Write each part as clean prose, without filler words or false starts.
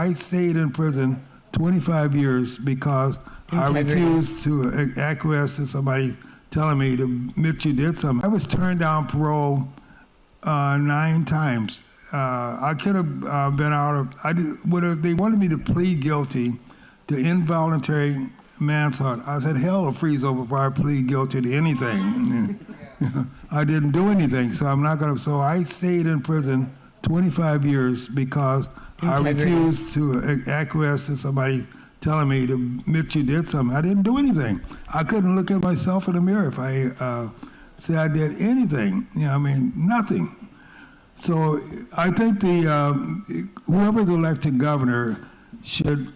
I stayed in prison 25 years because I refused to acquiesce to somebody telling me to admit you did something. I was turned down parole 9 times. I could have been out of, they wanted me to plead guilty to involuntary manslaughter. I said, hell will freeze over before I plead guilty to anything. I didn't do anything, so I'm not going to. So I stayed in prison 25 years because I refused to acquiesce to somebody telling me to admit you did something. I didn't do anything. I couldn't look at myself in the mirror if I say I did anything. Nothing. So I think whoever's elected governor should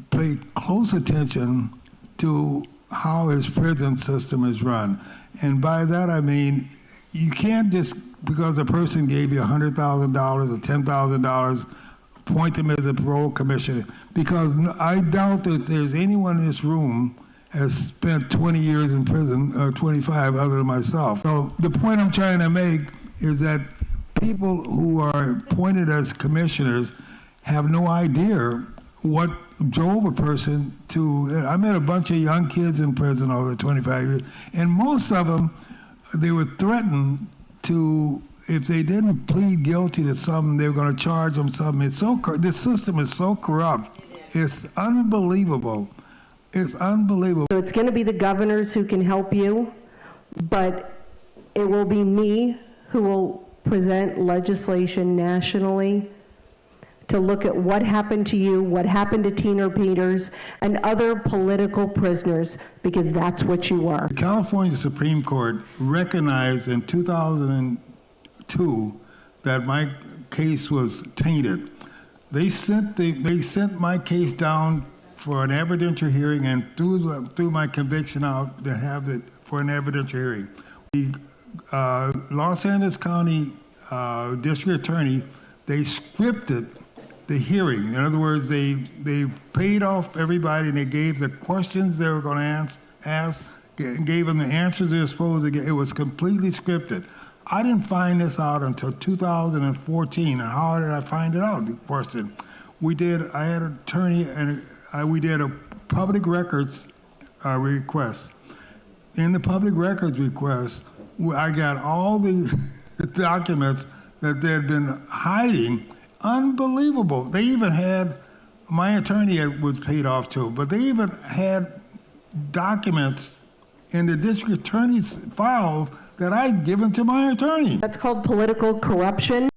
pay close attention to how his prison system is run. And by that I mean, you can't just, because a person gave you $100,000 or $10,000, point them as a parole commissioner, because I doubt that there's anyone in this room has spent 20 years in prison, or 25 other than myself. So the point I'm trying to make is that people who are appointed as commissioners have no idea what drove a person to. I met a bunch of young kids in prison over 25 years, and most of them, they were threatened to, if they didn't plead guilty to something, they were going to charge them something. This system is so corrupt. It's unbelievable. It's unbelievable. So it's going to be the governors who can help you, but it will be me who will present legislation nationally to look at what happened to you, what happened to Tina Peters, and other political prisoners, because that's what you are. The California Supreme Court recognized in 2002 that my case was tainted. They sent my case down for an evidentiary hearing and threw my conviction out to have it for an evidentiary hearing. The Los Angeles County District Attorney, they scripted the hearing. In other words, they paid off everybody and they gave the questions they were going to ask, gave them the answers they were supposed to get. It was completely scripted. I didn't find this out until 2014. And how did I find it out? The question. I had an attorney and we did a public records request. In the public records request, I got all the documents that they had been hiding. Unbelievable. They even had, my attorney was paid off too, but they even had documents in the district attorney's files that I'd given to my attorney. That's called political corruption.